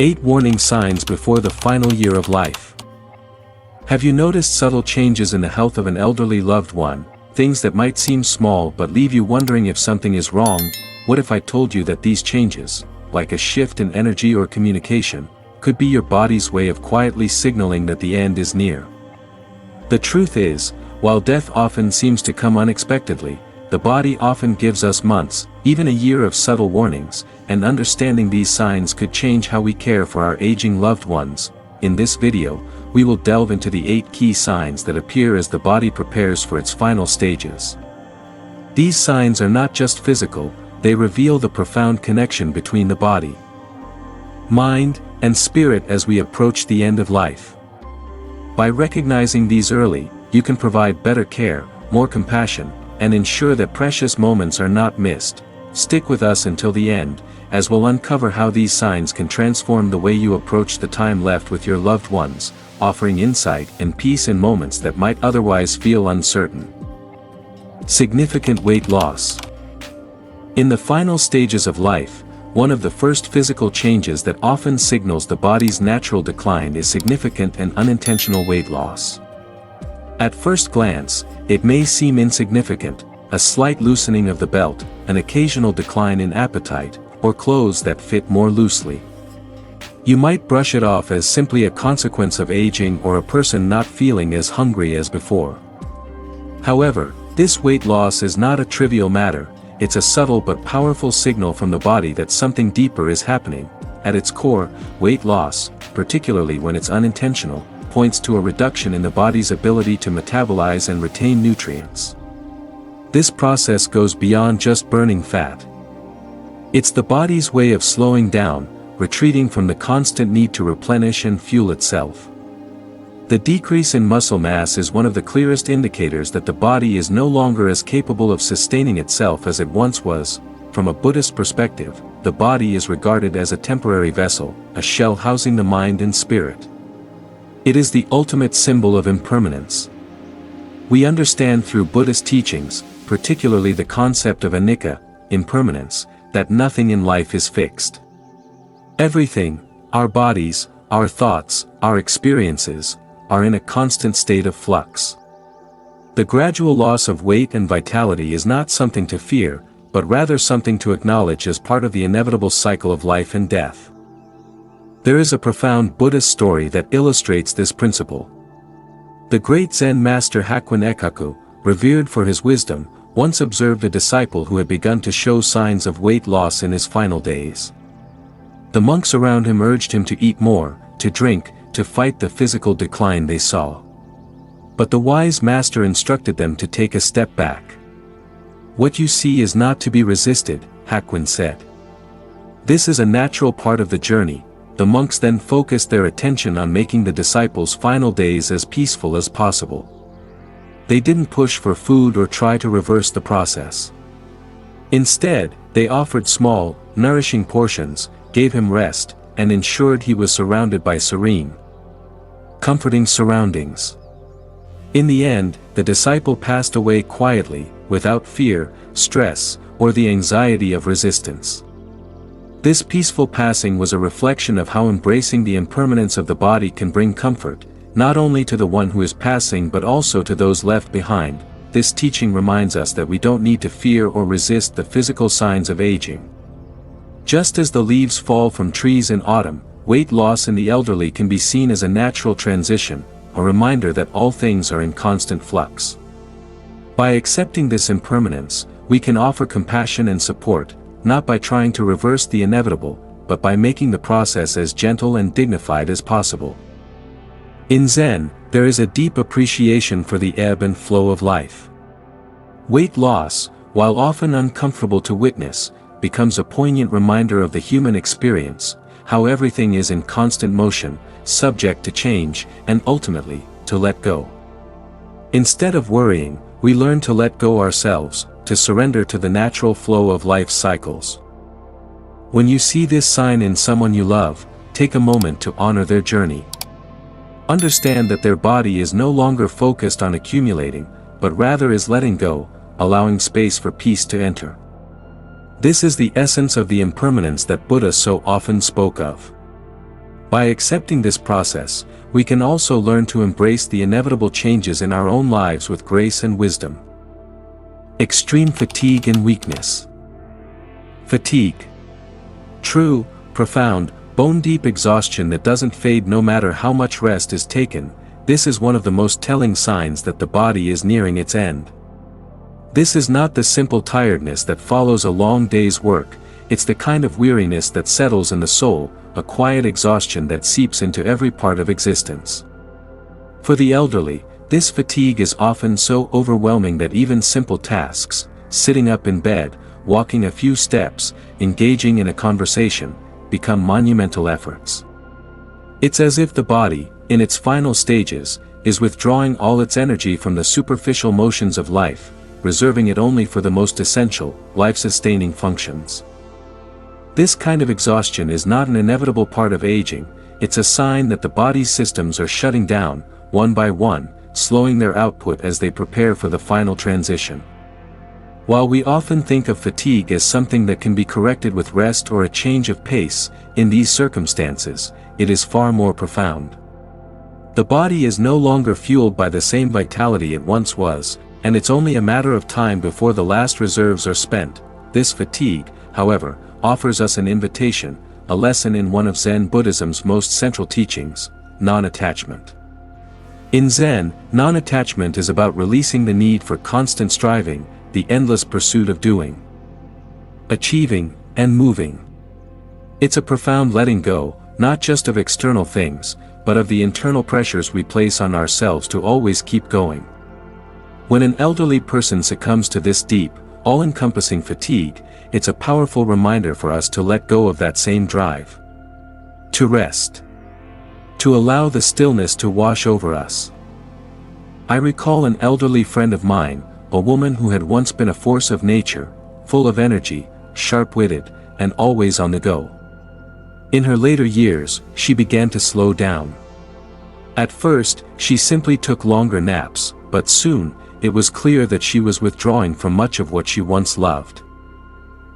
8 warning signs before the final year of life. Have you noticed subtle changes in the health of an elderly loved one, things that might seem small but leave you wondering if something is wrong? What if I told you that these changes, like a shift in energy or communication, could be your body's way of quietly signaling that the end is near? The truth is, while death often seems to come unexpectedly, the body often gives us months, even a year of subtle warnings, and understanding these signs could change how we care for our aging loved ones. In this video, we will delve into the 8 key signs that appear as the body prepares for its final stages. These signs are not just physical, they reveal the profound connection between the body, mind, and spirit as we approach the end of life. By recognizing these early, you can provide better care, more compassion, and ensure that precious moments are not missed. Stick with us until the end, as we'll uncover how these signs can transform the way you approach the time left with your loved ones, offering insight and peace in moments that might otherwise feel uncertain. Significant weight loss. In the final stages of life, one of the first physical changes that often signals the body's natural decline is significant and unintentional weight loss. At first glance, it may seem insignificant, a slight loosening of the belt, an occasional decline in appetite, or clothes that fit more loosely. You might brush it off as simply a consequence of aging or a person not feeling as hungry as before. However, this weight loss is not a trivial matter, it's a subtle but powerful signal from the body that something deeper is happening. At its core, weight loss, particularly when it's unintentional, points to a reduction in the body's ability to metabolize and retain nutrients. This process goes beyond just burning fat. It's the body's way of slowing down, retreating from the constant need to replenish and fuel itself. The decrease in muscle mass is one of the clearest indicators that the body is no longer as capable of sustaining itself as it once was. From a Buddhist perspective, the body is regarded as a temporary vessel, a shell housing the mind and spirit. It is the ultimate symbol of impermanence. We understand through Buddhist teachings, particularly the concept of anicca, impermanence, that nothing in life is fixed. Everything, our bodies, our thoughts, our experiences, are in a constant state of flux. The gradual loss of weight and vitality is not something to fear, but rather something to acknowledge as part of the inevitable cycle of life and death. There is a profound Buddhist story that illustrates this principle. The great Zen master Hakuin Ekaku, revered for his wisdom, once observed a disciple who had begun to show signs of weight loss in his final days. The monks around him urged him to eat more, to drink, to fight the physical decline they saw. But the wise master instructed them to take a step back. "What you see is not to be resisted," Hakuin said. "This is a natural part of the journey." The monks then focused their attention on making the disciples' final days as peaceful as possible. They didn't push for food or try to reverse the process. Instead, they offered small, nourishing portions, gave him rest, and ensured he was surrounded by serene, comforting surroundings. In the end, the disciple passed away quietly, without fear, stress, or the anxiety of resistance. This peaceful passing was a reflection of how embracing the impermanence of the body can bring comfort, not only to the one who is passing but also to those left behind. This teaching reminds us that we don't need to fear or resist the physical signs of aging. Just as the leaves fall from trees in autumn, weight loss in the elderly can be seen as a natural transition, a reminder that all things are in constant flux. By accepting this impermanence, we can offer compassion and support, not by trying to reverse the inevitable, but by making the process as gentle and dignified as possible. In Zen, there is a deep appreciation for the ebb and flow of life. Weight loss, while often uncomfortable to witness, becomes a poignant reminder of the human experience, how everything is in constant motion, subject to change, and ultimately, to let go. Instead of worrying, we learn to let go ourselves, to surrender to the natural flow of life's cycles. When you see this sign in someone you love, take a moment to honor their journey. Understand that their body is no longer focused on accumulating, but rather is letting go, allowing space for peace to enter. This is the essence of the impermanence that Buddha so often spoke of. By accepting this process, we can also learn to embrace the inevitable changes in our own lives with grace and wisdom. Extreme fatigue and weakness. Fatigue. True, profound, bone-deep exhaustion that doesn't fade no matter how much rest is taken. This is one of the most telling signs that the body is nearing its end. This is not the simple tiredness that follows a long day's work, it's the kind of weariness that settles in the soul, a quiet exhaustion that seeps into every part of existence. For the elderly, this fatigue is often so overwhelming that even simple tasks, sitting up in bed, walking a few steps, engaging in a conversation, become monumental efforts. It's as if the body, in its final stages, is withdrawing all its energy from the superficial motions of life, reserving it only for the most essential, life-sustaining functions. This kind of exhaustion is not an inevitable part of aging, it's a sign that the body's systems are shutting down, one by one, slowing their output as they prepare for the final transition. While we often think of fatigue as something that can be corrected with rest or a change of pace, in these circumstances, it is far more profound. The body is no longer fueled by the same vitality it once was, and it's only a matter of time before the last reserves are spent. This fatigue, however, offers us an invitation, a lesson in one of Zen Buddhism's most central teachings, non-attachment. In Zen, non-attachment is about releasing the need for constant striving, the endless pursuit of doing, achieving, and moving. It's a profound letting go, not just of external things, but of the internal pressures we place on ourselves to always keep going. When an elderly person succumbs to this deep, all-encompassing fatigue, it's a powerful reminder for us to let go of that same drive. To rest. To allow the stillness to wash over us. I recall an elderly friend of mine, a woman who had once been a force of nature, full of energy, sharp-witted, and always on the go. In her later years, she began to slow down. At first, she simply took longer naps, but soon, it was clear that she was withdrawing from much of what she once loved.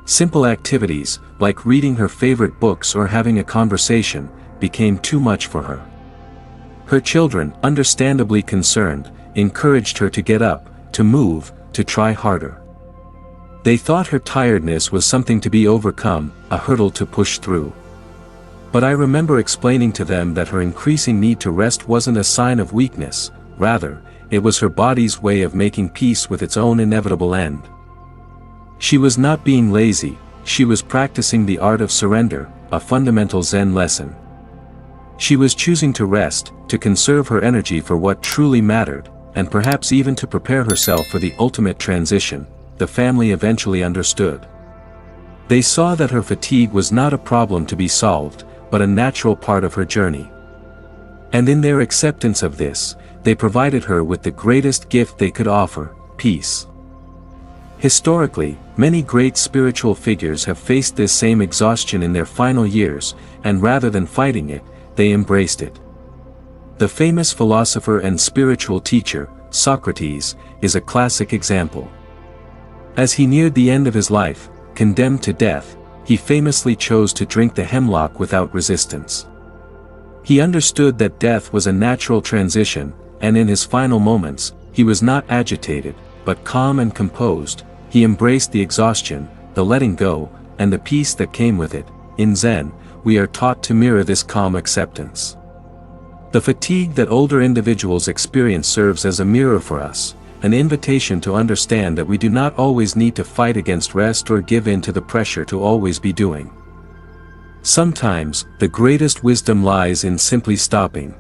Simple activities, like reading her favorite books or having a conversation, became too much for her. Her children, understandably concerned, encouraged her to get up, to move, to try harder. They thought her tiredness was something to be overcome, a hurdle to push through. But I remember explaining to them that her increasing need to rest wasn't a sign of weakness, rather, it was her body's way of making peace with its own inevitable end. She was not being lazy, she was practicing the art of surrender, a fundamental Zen lesson. She was choosing to rest, to conserve her energy for what truly mattered, and perhaps even to prepare herself for the ultimate transition. The family eventually understood. They saw that her fatigue was not a problem to be solved, but a natural part of her journey. And in their acceptance of this, they provided her with the greatest gift they could offer, peace. Historically, many great spiritual figures have faced this same exhaustion in their final years, and rather than fighting it, they embraced it. The famous philosopher and spiritual teacher, Socrates, is a classic example. As he neared the end of his life, condemned to death, he famously chose to drink the hemlock without resistance. He understood that death was a natural transition, and in his final moments, he was not agitated, but calm and composed. He embraced the exhaustion, the letting go, and the peace that came with it. In Zen, we are taught to mirror this calm acceptance. The fatigue that older individuals experience serves as a mirror for us, an invitation to understand that we do not always need to fight against rest or give in to the pressure to always be doing. Sometimes, the greatest wisdom lies in simply stopping.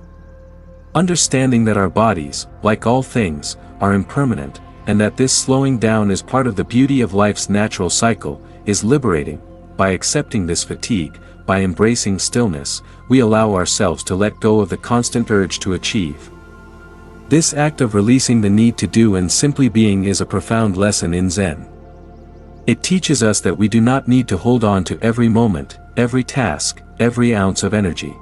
Understanding that our bodies, like all things, are impermanent, and that this slowing down is part of the beauty of life's natural cycle, is liberating. By accepting this fatigue, by embracing stillness, we allow ourselves to let go of the constant urge to achieve. This act of releasing the need to do and simply being is a profound lesson in Zen. It teaches us that we do not need to hold on to every moment, every task, every ounce of energy.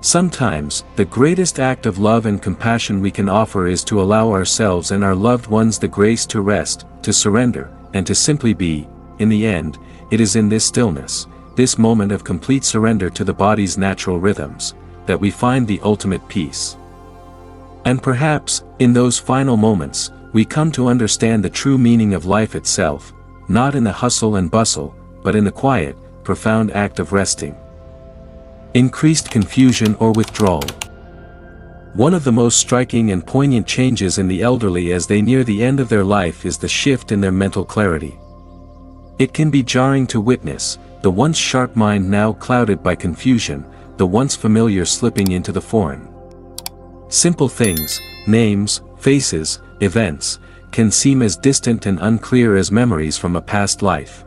Sometimes, the greatest act of love and compassion we can offer is to allow ourselves and our loved ones the grace to rest, to surrender, and to simply be. In the end, it is in this stillness, this moment of complete surrender to the body's natural rhythms, that we find the ultimate peace. And perhaps, in those final moments, we come to understand the true meaning of life itself, not in the hustle and bustle, but in the quiet, profound act of resting. Increased confusion or withdrawal. One of the most striking and poignant changes in the elderly as they near the end of their life is the shift in their mental clarity. It can be jarring to witness, the once sharp mind now clouded by confusion, the once familiar slipping into the foreign. Simple things, names, faces, events, can seem as distant and unclear as memories from a past life.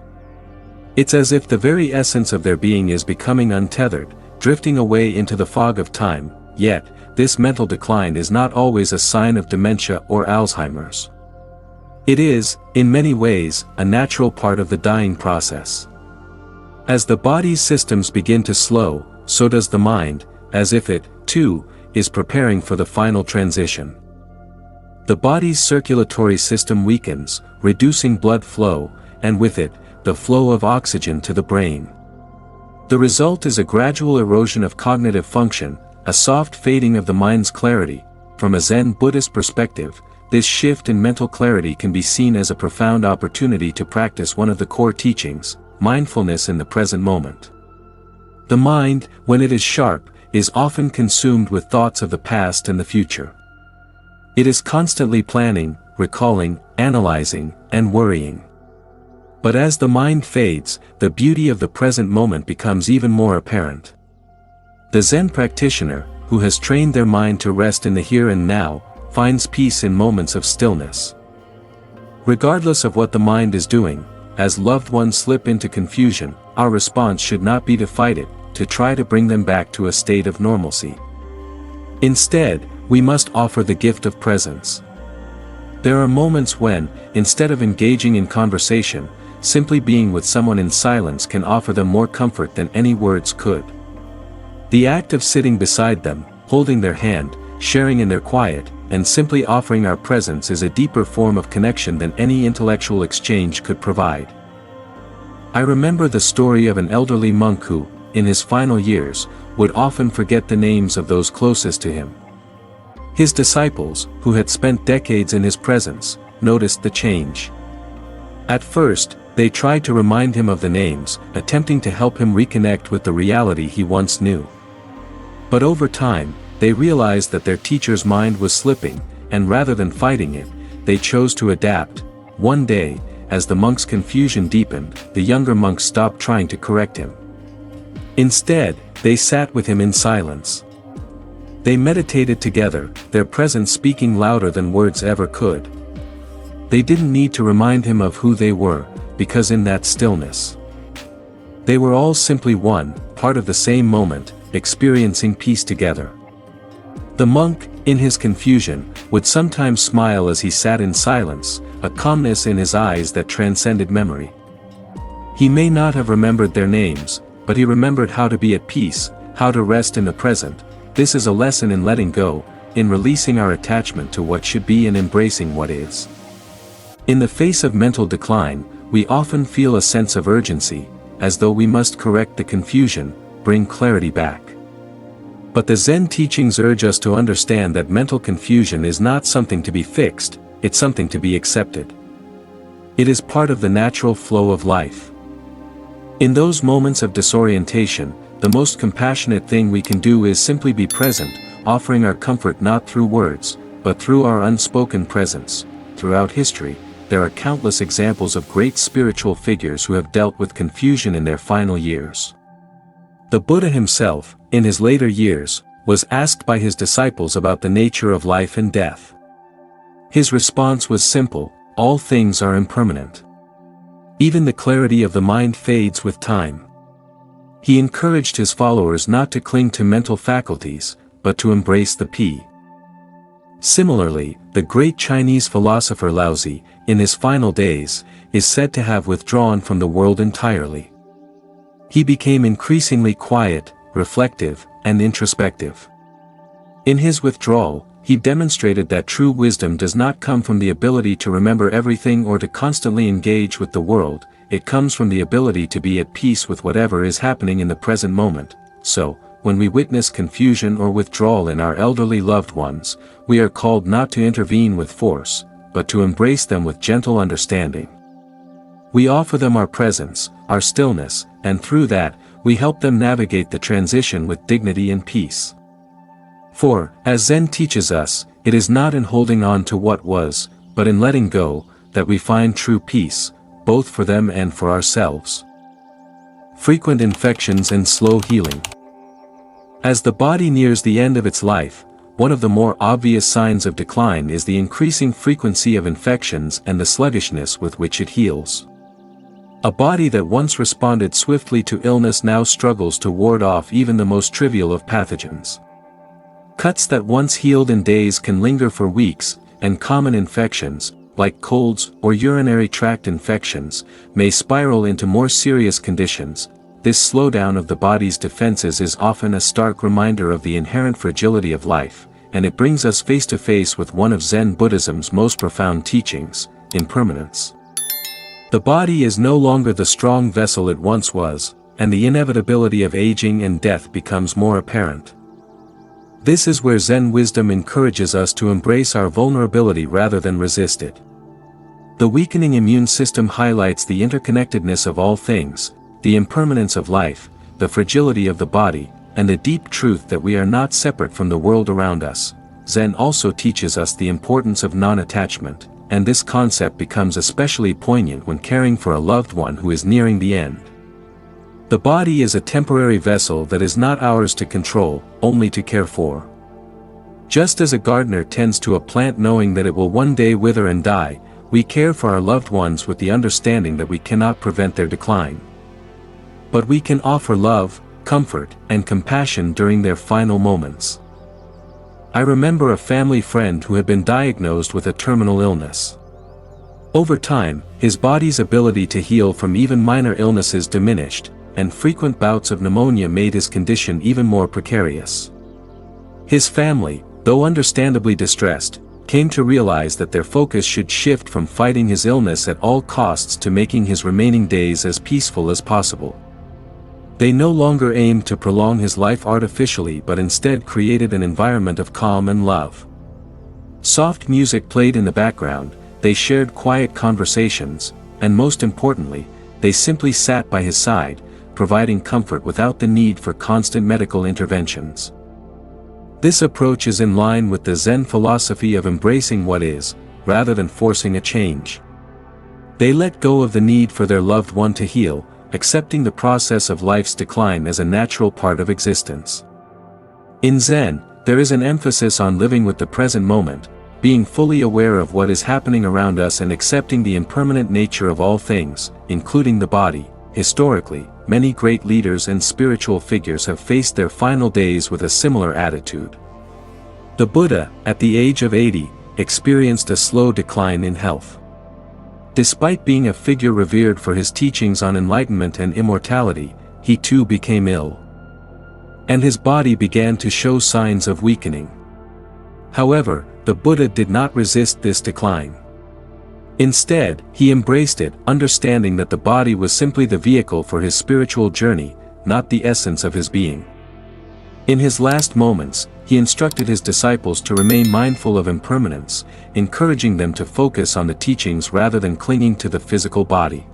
It's as if the very essence of their being is becoming untethered, drifting away into the fog of time, yet, this mental decline is not always a sign of dementia or Alzheimer's. It is, in many ways, a natural part of the dying process. As the body's systems begin to slow, so does the mind, as if it, too, is preparing for the final transition. The body's circulatory system weakens, reducing blood flow, and with it, the flow of oxygen to the brain. The result is a gradual erosion of cognitive function, a soft fading of the mind's clarity. From a Zen Buddhist perspective, this shift in mental clarity can be seen as a profound opportunity to practice one of the core teachings, mindfulness in the present moment. The mind, when it is sharp, is often consumed with thoughts of the past and the future. It is constantly planning, recalling, analyzing, and worrying. But as the mind fades, the beauty of the present moment becomes even more apparent. The Zen practitioner, who has trained their mind to rest in the here and now, finds peace in moments of stillness. Regardless of what the mind is doing, as loved ones slip into confusion, our response should not be to fight it, to try to bring them back to a state of normalcy. Instead, we must offer the gift of presence. There are moments when, instead of engaging in conversation, simply being with someone in silence can offer them more comfort than any words could. The act of sitting beside them, holding their hand, sharing in their quiet, and simply offering our presence is a deeper form of connection than any intellectual exchange could provide. I remember the story of an elderly monk who, in his final years, would often forget the names of those closest to him. His disciples, who had spent decades in his presence, noticed the change. At first, they tried to remind him of the names, attempting to help him reconnect with the reality he once knew. But over time, they realized that their teacher's mind was slipping, and rather than fighting it, they chose to adapt. One day, as the monk's confusion deepened, the younger monk stopped trying to correct him. Instead, they sat with him in silence. They meditated together, their presence speaking louder than words ever could. They didn't need to remind him of who they were, because in that stillness, they were all simply one, part of the same moment, experiencing peace together. The monk, in his confusion, would sometimes smile as he sat in silence, a calmness in his eyes that transcended memory. He may not have remembered their names, but he remembered how to be at peace, how to rest in the present. This is a lesson in letting go, in releasing our attachment to what should be and embracing what is. In the face of mental decline, we often feel a sense of urgency, as though we must correct the confusion, bring clarity back. But the Zen teachings urge us to understand that mental confusion is not something to be fixed, it's something to be accepted. It is part of the natural flow of life. In those moments of disorientation, the most compassionate thing we can do is simply be present, offering our comfort not through words, but through our unspoken presence. Throughout history, there are countless examples of great spiritual figures who have dealt with confusion in their final years. The Buddha himself, in his later years, was asked by his disciples about the nature of life and death. His response was simple: all things are impermanent. Even the clarity of the mind fades with time. He encouraged his followers not to cling to mental faculties, but to embrace the peace. Similarly, the great Chinese philosopher Laozi, in his final days, is said to have withdrawn from the world entirely. He became increasingly quiet, reflective, and introspective. In his withdrawal, he demonstrated that true wisdom does not come from the ability to remember everything or to constantly engage with the world, it comes from the ability to be at peace with whatever is happening in the present moment. So, when we witness confusion or withdrawal in our elderly loved ones, we are called not to intervene with force, but to embrace them with gentle understanding. We offer them our presence, our stillness, and through that, we help them navigate the transition with dignity and peace. For, as Zen teaches us, it is not in holding on to what was, but in letting go, that we find true peace, both for them and for ourselves. Frequent infections and slow healing. As the body nears the end of its life, one of the more obvious signs of decline is the increasing frequency of infections and the sluggishness with which it heals. A body that once responded swiftly to illness now struggles to ward off even the most trivial of pathogens. Cuts that once healed in days can linger for weeks, and common infections, like colds or urinary tract infections, may spiral into more serious conditions. This slowdown of the body's defenses is often a stark reminder of the inherent fragility of life, and it brings us face to face with one of Zen Buddhism's most profound teachings, impermanence. The body is no longer the strong vessel it once was, and the inevitability of aging and death becomes more apparent. This is where Zen wisdom encourages us to embrace our vulnerability rather than resist it. The weakening immune system highlights the interconnectedness of all things, the impermanence of life, the fragility of the body, and the deep truth that we are not separate from the world around us. Zen also teaches us the importance of non-attachment, and this concept becomes especially poignant when caring for a loved one who is nearing the end. The body is a temporary vessel that is not ours to control, only to care for. Just as a gardener tends to a plant knowing that it will one day wither and die, we care for our loved ones with the understanding that we cannot prevent their decline. But we can offer love, comfort, and compassion during their final moments. I remember a family friend who had been diagnosed with a terminal illness. Over time, his body's ability to heal from even minor illnesses diminished, and frequent bouts of pneumonia made his condition even more precarious. His family, though understandably distressed, came to realize that their focus should shift from fighting his illness at all costs to making his remaining days as peaceful as possible. They no longer aimed to prolong his life artificially but instead created an environment of calm and love. Soft music played in the background, they shared quiet conversations, and most importantly, they simply sat by his side, providing comfort without the need for constant medical interventions. This approach is in line with the Zen philosophy of embracing what is, rather than forcing a change. They let go of the need for their loved one to heal, accepting the process of life's decline as a natural part of existence. In Zen, there is an emphasis on living with the present moment, being fully aware of what is happening around us and accepting the impermanent nature of all things, including the body. Historically, many great leaders and spiritual figures have faced their final days with a similar attitude. The Buddha, at the age of 80, experienced a slow decline in health. Despite being a figure revered for his teachings on enlightenment and immortality, he too became ill. And his body began to show signs of weakening. However, the Buddha did not resist this decline. Instead, he embraced it, understanding that the body was simply the vehicle for his spiritual journey, not the essence of his being. In his last moments, he instructed his disciples to remain mindful of impermanence, encouraging them to focus on the teachings rather than clinging to the physical body.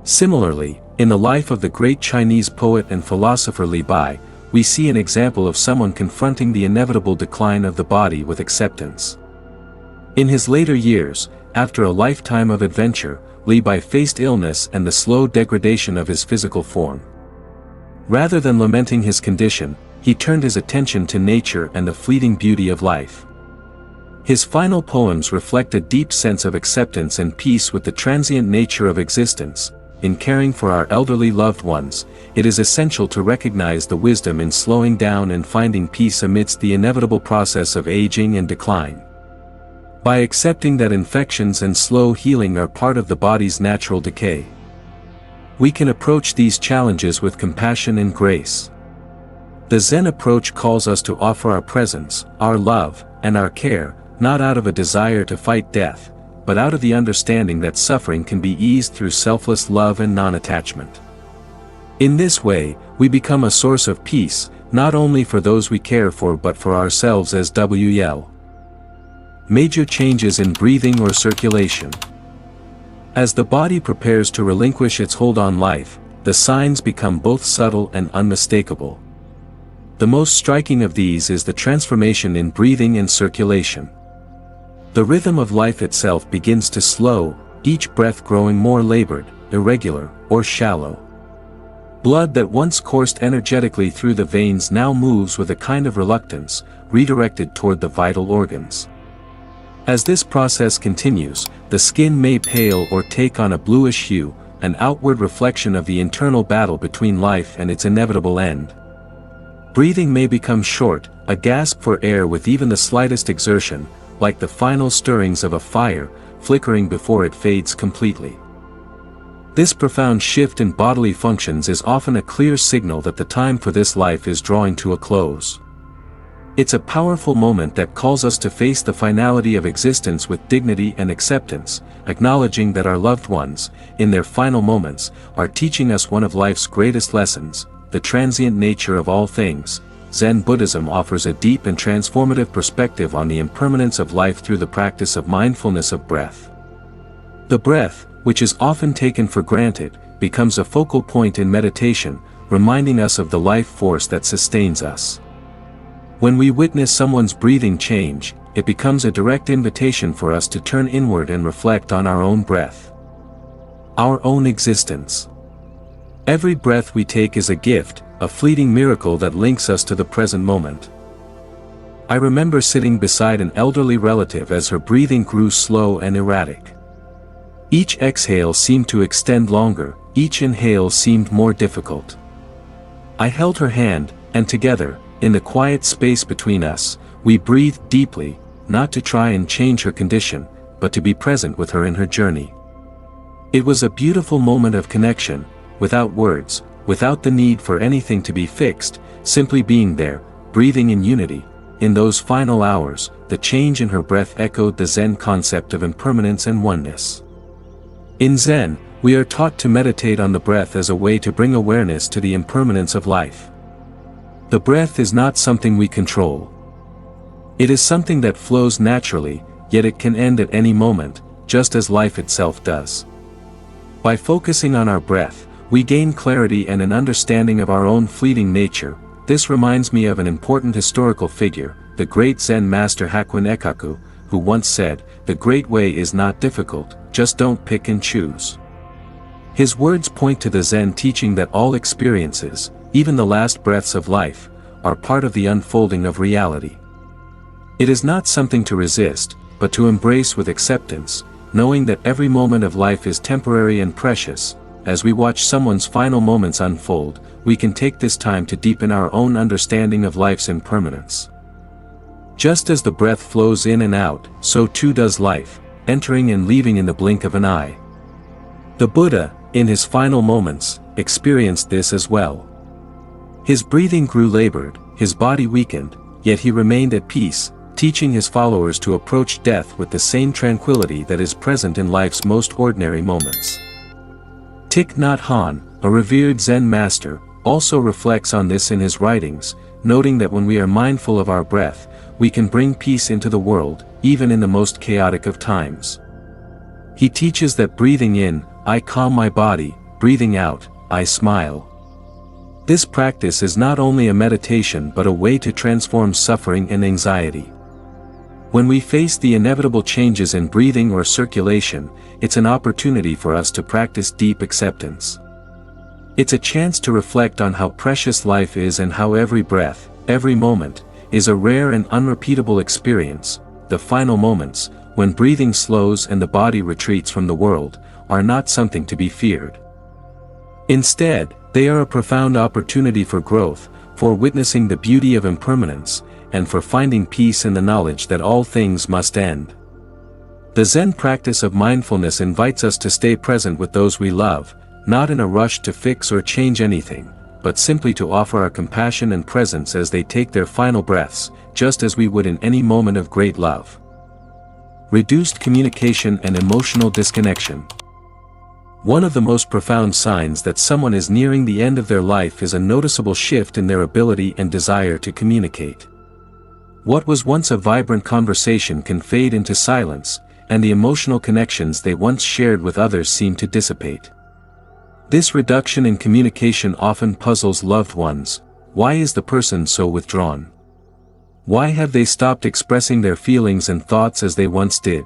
Similarly, in the life of the great Chinese poet and philosopher Li Bai, we see an example of someone confronting the inevitable decline of the body with acceptance. In his later years, after a lifetime of adventure, Li Bai faced illness and the slow degradation of his physical form. Rather than lamenting his condition, he turned his attention to nature and the fleeting beauty of life. His final poems reflect a deep sense of acceptance and peace with the transient nature of existence. In caring for our elderly loved ones, it is essential to recognize the wisdom in slowing down and finding peace amidst the inevitable process of aging and decline. By accepting that infections and slow healing are part of the body's natural decay, we can approach these challenges with compassion and grace. The Zen approach calls us to offer our presence, our love, and our care, not out of a desire to fight death, but out of the understanding that suffering can be eased through selfless love and non-attachment. In this way, we become a source of peace, not only for those we care for but for ourselves as well. Major changes in breathing or circulation. As the body prepares to relinquish its hold on life, the signs become both subtle and unmistakable. The most striking of these is the transformation in breathing and circulation. The rhythm of life itself begins to slow, each breath growing more labored, irregular, or shallow. Blood that once coursed energetically through the veins now moves with a kind of reluctance, redirected toward the vital organs. As this process continues, the skin may pale or take on a bluish hue, an outward reflection of the internal battle between life and its inevitable end. Breathing may become short, a gasp for air with even the slightest exertion, like the final stirrings of a fire, flickering before it fades completely. This profound shift in bodily functions is often a clear signal that the time for this life is drawing to a close. It's a powerful moment that calls us to face the finality of existence with dignity and acceptance, acknowledging that our loved ones, in their final moments, are teaching us one of life's greatest lessons, the transient nature of all things. Zen Buddhism offers a deep and transformative perspective on the impermanence of life through the practice of mindfulness of breath. The breath, which is often taken for granted, becomes a focal point in meditation, reminding us of the life force that sustains us. When we witness someone's breathing change, it becomes a direct invitation for us to turn inward and reflect on our own breath. Our own existence. Every breath we take is a gift, a fleeting miracle that links us to the present moment. I remember sitting beside an elderly relative as her breathing grew slow and erratic. Each exhale seemed to extend longer, each inhale seemed more difficult. I held her hand, and together, in the quiet space between us, we breathed deeply, not to try and change her condition, but to be present with her in her journey. It was a beautiful moment of connection, without words, without the need for anything to be fixed, simply being there, breathing in unity. In those final hours, the change in her breath echoed the Zen concept of impermanence and oneness. In Zen, we are taught to meditate on the breath as a way to bring awareness to the impermanence of life. The breath is not something we control. It is something that flows naturally, yet it can end at any moment, just as life itself does. By focusing on our breath, we gain clarity and an understanding of our own fleeting nature. This reminds me of an important historical figure, the great Zen master Hakuin Ekaku, who once said, "The great way is not difficult, just don't pick and choose." His words point to the Zen teaching that all experiences, even the last breaths of life, are part of the unfolding of reality. It is not something to resist, but to embrace with acceptance, knowing that every moment of life is temporary and precious. As we watch someone's final moments unfold, we can take this time to deepen our own understanding of life's impermanence. Just as the breath flows in and out, so too does life, entering and leaving in the blink of an eye. The Buddha, in his final moments, experienced this as well. His breathing grew labored, his body weakened, yet he remained at peace, teaching his followers to approach death with the same tranquility that is present in life's most ordinary moments. Thich Nhat Hanh, a revered Zen master, also reflects on this in his writings, noting that when we are mindful of our breath, we can bring peace into the world, even in the most chaotic of times. He teaches that breathing in, I calm my body, breathing out, I smile. This practice is not only a meditation but a way to transform suffering and anxiety. When we face the inevitable changes in breathing or circulation, it's an opportunity for us to practice deep acceptance. It's a chance to reflect on how precious life is and how every breath, every moment, is a rare and unrepeatable experience. The final moments, when breathing slows and the body retreats from the world, are not something to be feared. Instead, they are a profound opportunity for growth, for witnessing the beauty of impermanence, and for finding peace in the knowledge that all things must end. The Zen practice of mindfulness invites us to stay present with those we love, not in a rush to fix or change anything, but simply to offer our compassion and presence as they take their final breaths, just as we would in any moment of great love. Reduced communication and emotional disconnection. One of the most profound signs that someone is nearing the end of their life is a noticeable shift in their ability and desire to communicate. What was once a vibrant conversation can fade into silence, and the emotional connections they once shared with others seem to dissipate. This reduction in communication often puzzles loved ones. Why is the person so withdrawn? Why have they stopped expressing their feelings and thoughts as they once did?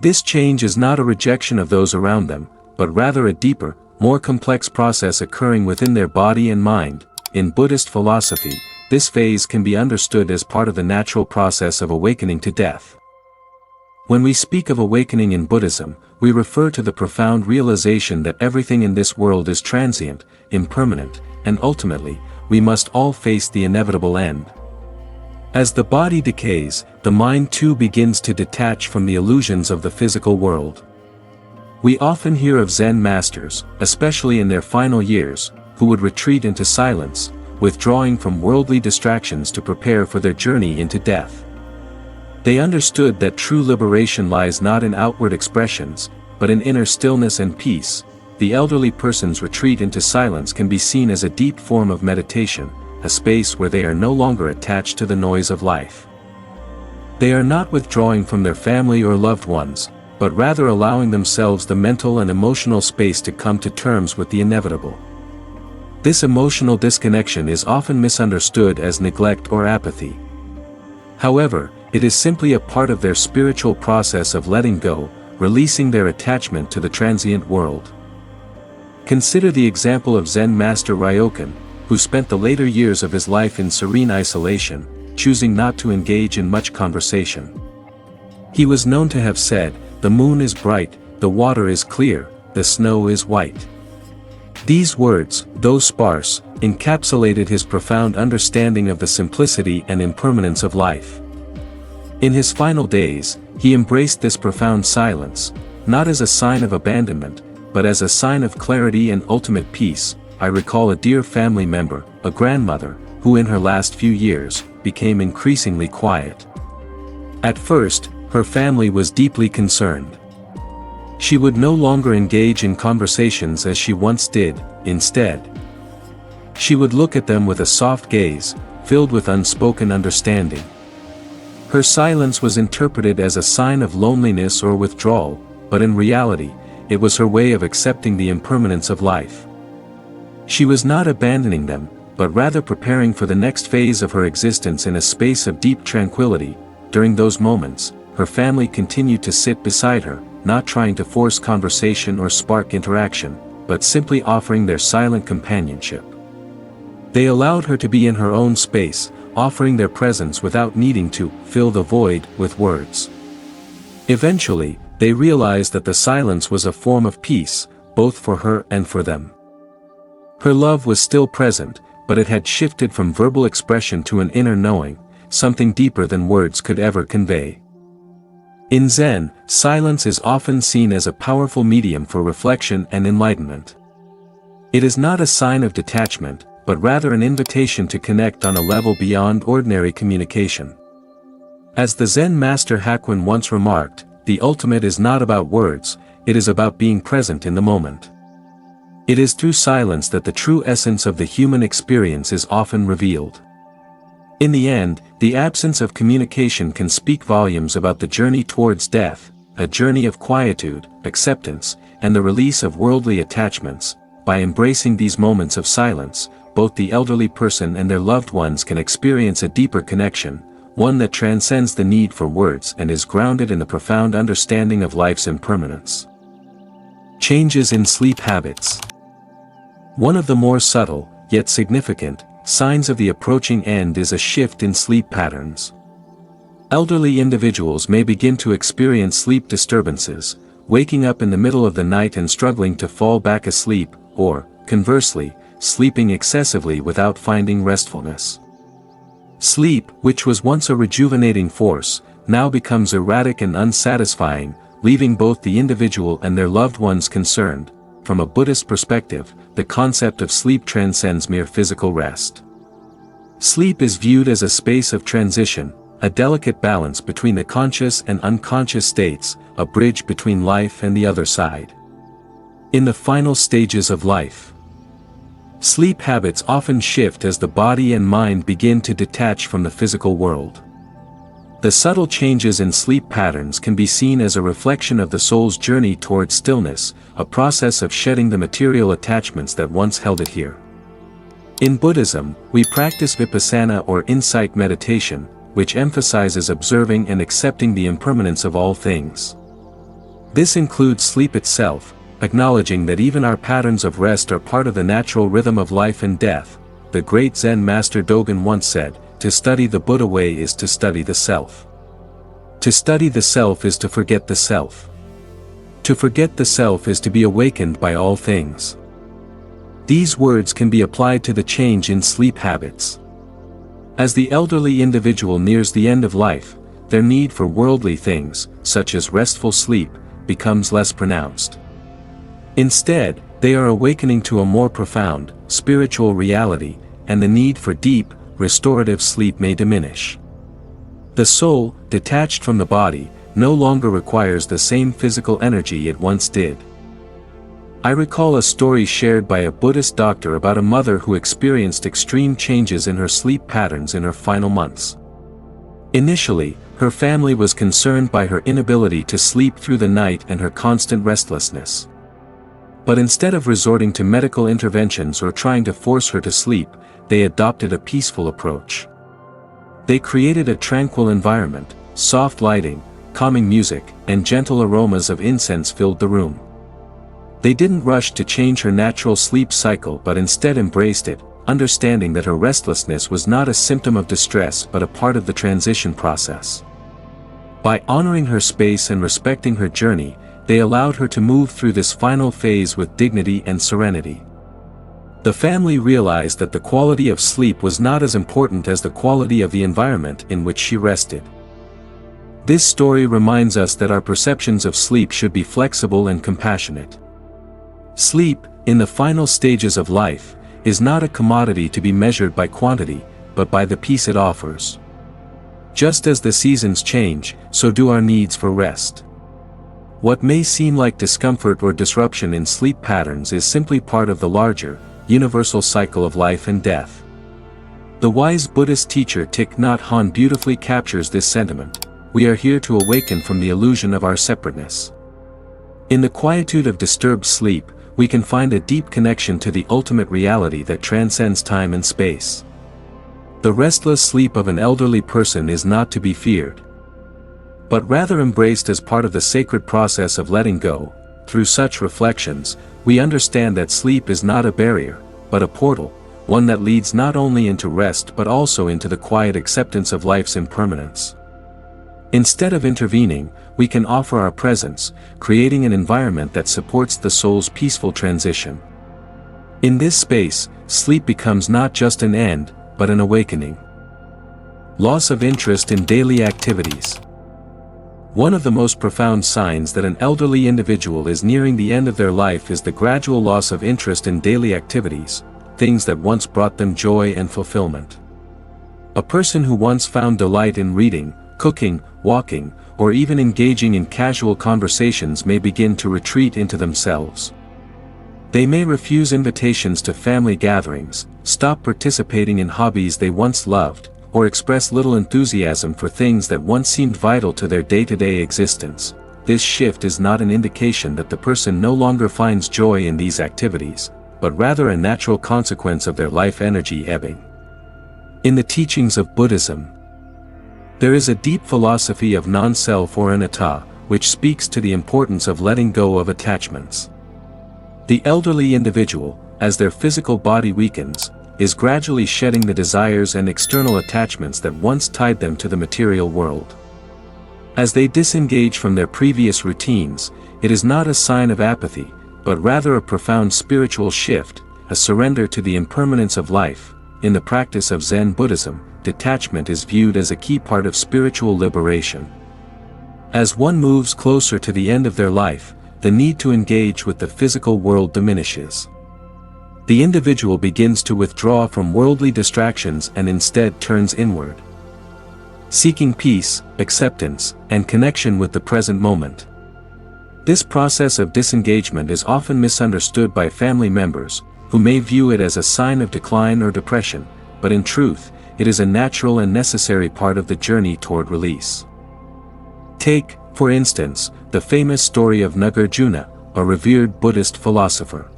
This change is not a rejection of those around them, but rather a deeper, more complex process occurring within their body and mind. In Buddhist philosophy, this phase can be understood as part of the natural process of awakening to death. When we speak of awakening in Buddhism, we refer to the profound realization that everything in this world is transient, impermanent, and ultimately, we must all face the inevitable end. As the body decays, the mind too begins to detach from the illusions of the physical world. We often hear of Zen masters, especially in their final years, who would retreat into silence, withdrawing from worldly distractions to prepare for their journey into death. They understood that true liberation lies not in outward expressions, but in inner stillness and peace. The elderly person's retreat into silence can be seen as a deep form of meditation, a space where they are no longer attached to the noise of life. They are not withdrawing from their family or loved ones, but rather allowing themselves the mental and emotional space to come to terms with the inevitable. This emotional disconnection is often misunderstood as neglect or apathy. However, it is simply a part of their spiritual process of letting go, releasing their attachment to the transient world. Consider the example of Zen master Ryokan, who spent the later years of his life in serene isolation, choosing not to engage in much conversation. He was known to have said, "The moon is bright, the water is clear, the snow is white." These words, though sparse, encapsulated his profound understanding of the simplicity and impermanence of life. In his final days, he embraced this profound silence, not as a sign of abandonment, but as a sign of clarity and ultimate peace. I recall a dear family member, a grandmother, who in her last few years, became increasingly quiet. At first, her family was deeply concerned. She would no longer engage in conversations as she once did. Instead, she would look at them with a soft gaze, filled with unspoken understanding. Her silence was interpreted as a sign of loneliness or withdrawal, but in reality, it was her way of accepting the impermanence of life. She was not abandoning them, but rather preparing for the next phase of her existence in a space of deep tranquility. During those moments, her family continued to sit beside her, not trying to force conversation or spark interaction, but simply offering their silent companionship. They allowed her to be in her own space, offering their presence without needing to fill the void with words. Eventually, they realized that the silence was a form of peace, both for her and for them. Her love was still present, but it had shifted from verbal expression to an inner knowing, something deeper than words could ever convey. In Zen, silence is often seen as a powerful medium for reflection and enlightenment. It is not a sign of detachment, but rather an invitation to connect on a level beyond ordinary communication. As the Zen master Hakuin once remarked, the ultimate is not about words, it is about being present in the moment. It is through silence that the true essence of the human experience is often revealed. In the end, the absence of communication can speak volumes about the journey towards death, a journey of quietude, acceptance, and the release of worldly attachments. By embracing these moments of silence, both the elderly person and their loved ones can experience a deeper connection, one that transcends the need for words and is grounded in the profound understanding of life's impermanence. Changes in sleep habits. One of the more subtle, yet significant, signs of the approaching end is a shift in sleep patterns. Elderly individuals may begin to experience sleep disturbances, waking up in the middle of the night and struggling to fall back asleep, or, conversely, sleeping excessively without finding restfulness. Sleep, which was once a rejuvenating force, now becomes erratic and unsatisfying, leaving both the individual and their loved ones concerned. from a Buddhist perspective, the concept of sleep transcends mere physical rest. Sleep is viewed as a space of transition, a delicate balance between the conscious and unconscious states, a bridge between life and the other side. In the final stages of life, sleep habits often shift as the body and mind begin to detach from the physical world. The subtle changes in sleep patterns can be seen as a reflection of the soul's journey towards stillness, a process of shedding the material attachments that once held it here. In Buddhism, we practice vipassana or insight meditation, which emphasizes observing and accepting the impermanence of all things. This includes sleep itself, acknowledging that even our patterns of rest are part of the natural rhythm of life and death. The great Zen master Dogen once said, "To study the Buddha way is to study the self. To study the self is to forget the self. To forget the self is to be awakened by all things." These words can be applied to the change in sleep habits. As the elderly individual nears the end of life, their need for worldly things, such as restful sleep, becomes less pronounced. Instead, they are awakening to a more profound, spiritual reality, and the need for deep, restorative sleep may diminish. The soul, detached from the body, no longer requires the same physical energy it once did. I recall a story shared by a Buddhist doctor about a mother who experienced extreme changes in her sleep patterns in her final months. Initially, her family was concerned by her inability to sleep through the night and her constant restlessness. But instead of resorting to medical interventions or trying to force her to sleep, they adopted a peaceful approach. They created a tranquil environment, soft lighting, calming music, and gentle aromas of incense filled the room. They didn't rush to change her natural sleep cycle but instead embraced it, understanding that her restlessness was not a symptom of distress but a part of the transition process. By honoring her space and respecting her journey, they allowed her to move through this final phase with dignity and serenity. The family realized that the quality of sleep was not as important as the quality of the environment in which she rested. This story reminds us that our perceptions of sleep should be flexible and compassionate. Sleep, in the final stages of life, is not a commodity to be measured by quantity, but by the peace it offers. Just as the seasons change, so do our needs for rest. What may seem like discomfort or disruption in sleep patterns is simply part of the larger, universal cycle of life and death. The wise Buddhist teacher Thich Nhat Hanh beautifully captures this sentiment. We are here to awaken from the illusion of our separateness. In the quietude of disturbed sleep, we can find a deep connection to the ultimate reality that transcends time and space. The restless sleep of an elderly person is not to be feared, but rather embraced as part of the sacred process of letting go. Through such reflections, we understand that sleep is not a barrier, but a portal, one that leads not only into rest but also into the quiet acceptance of life's impermanence. Instead of intervening, we can offer our presence, creating an environment that supports the soul's peaceful transition. In this space, sleep becomes not just an end, but an awakening. Loss of interest in daily activities. One of the most profound signs that an elderly individual is nearing the end of their life is the gradual loss of interest in daily activities, things that once brought them joy and fulfillment. A person who once found delight in reading, cooking, walking, or even engaging in casual conversations may begin to retreat into themselves. They may refuse invitations to family gatherings, stop participating in hobbies they once loved, or express little enthusiasm for things that once seemed vital to their day-to-day existence. This shift is not an indication that the person no longer finds joy in these activities, but rather a natural consequence of their life energy ebbing. In the teachings of Buddhism, there is a deep philosophy of non-self or anatta, which speaks to the importance of letting go of attachments. The elderly individual, as their physical body weakens, is gradually shedding the desires and external attachments that once tied them to the material world. As they disengage from their previous routines, it is not a sign of apathy, but rather a profound spiritual shift, a surrender to the impermanence of life. In the practice of Zen Buddhism, detachment is viewed as a key part of spiritual liberation. As one moves closer to the end of their life, the need to engage with the physical world diminishes. The individual begins to withdraw from worldly distractions and instead turns inward, seeking peace, acceptance, and connection with the present moment. This process of disengagement is often misunderstood by family members, who may view it as a sign of decline or depression, but in truth, it is a natural and necessary part of the journey toward release. Take, for instance, the famous story of Nagarjuna, a revered Buddhist philosopher.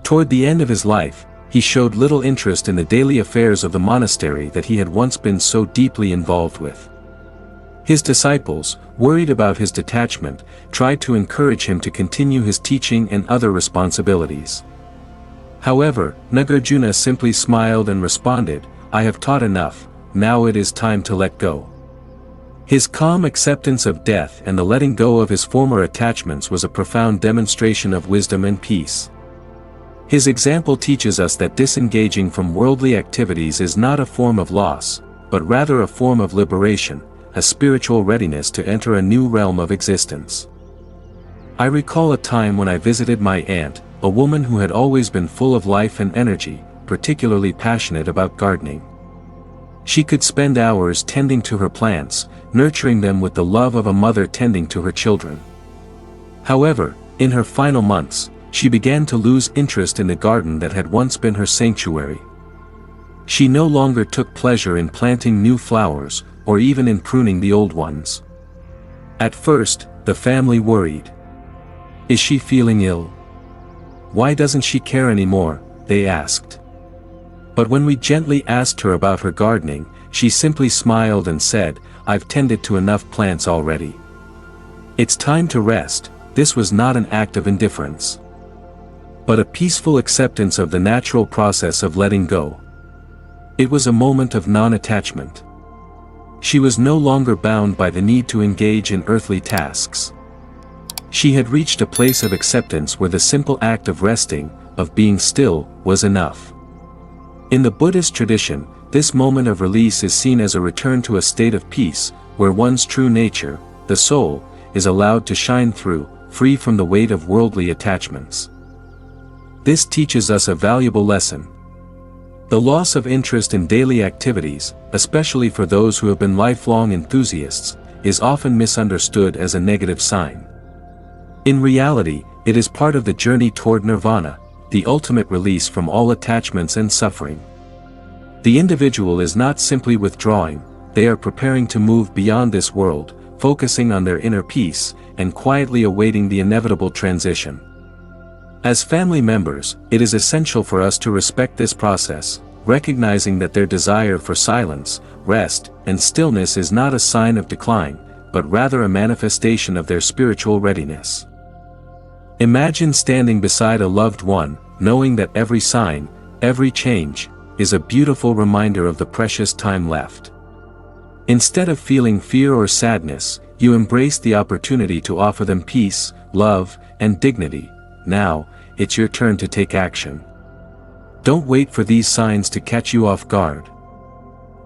Toward the end of his life, he showed little interest in the daily affairs of the monastery that he had once been so deeply involved with. His disciples, worried about his detachment, tried to encourage him to continue his teaching and other responsibilities. However, Nagarjuna simply smiled and responded, "I have taught enough, now it is time to let go." His calm acceptance of death and the letting go of his former attachments was a profound demonstration of wisdom and peace. His example teaches us that disengaging from worldly activities is not a form of loss, but rather a form of liberation, a spiritual readiness to enter a new realm of existence. I recall a time when I visited my aunt, a woman who had always been full of life and energy, particularly passionate about gardening. She could spend hours tending to her plants, nurturing them with the love of a mother tending to her children. However, in her final months, she began to lose interest in the garden that had once been her sanctuary. She no longer took pleasure in planting new flowers, or even in pruning the old ones. At first, the family worried. "Is she feeling ill? Why doesn't she care anymore?" they asked. But when we gently asked her about her gardening, she simply smiled and said, "I've tended to enough plants already. It's time to rest." This was not an act of indifference, but a peaceful acceptance of the natural process of letting go. It was a moment of non-attachment. She was no longer bound by the need to engage in earthly tasks. She had reached a place of acceptance where the simple act of resting, of being still, was enough. In the Buddhist tradition, this moment of release is seen as a return to a state of peace, where one's true nature, the soul, is allowed to shine through, free from the weight of worldly attachments. This teaches us a valuable lesson. The loss of interest in daily activities, especially for those who have been lifelong enthusiasts, is often misunderstood as a negative sign. In reality, it is part of the journey toward nirvana, the ultimate release from all attachments and suffering. The individual is not simply withdrawing, they are preparing to move beyond this world, focusing on their inner peace, and quietly awaiting the inevitable transition. As family members, it is essential for us to respect this process, recognizing that their desire for silence, rest, and stillness is not a sign of decline, but rather a manifestation of their spiritual readiness. Imagine standing beside a loved one, knowing that every sign, every change, is a beautiful reminder of the precious time left. Instead of feeling fear or sadness, you embrace the opportunity to offer them peace, love, and dignity. Now, it's your turn to take action. Don't wait for these signs to catch you off guard.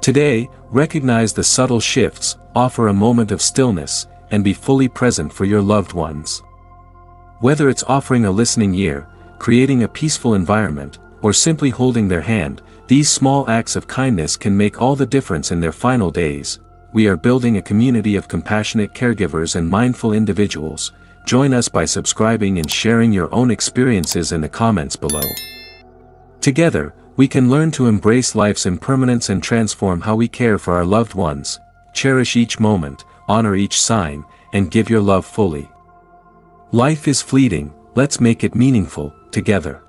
Today, recognize the subtle shifts, offer a moment of stillness, and be fully present for your loved ones. Whether it's offering a listening ear, creating a peaceful environment, or simply holding their hand, these small acts of kindness can make all the difference in their final days. We are building a community of compassionate caregivers and mindful individuals. Join us by subscribing and sharing your own experiences in the comments below. Together, we can learn to embrace life's impermanence and transform how we care for our loved ones. Cherish each moment, honor each sign, and give your love fully. Life is fleeting, let's make it meaningful, together.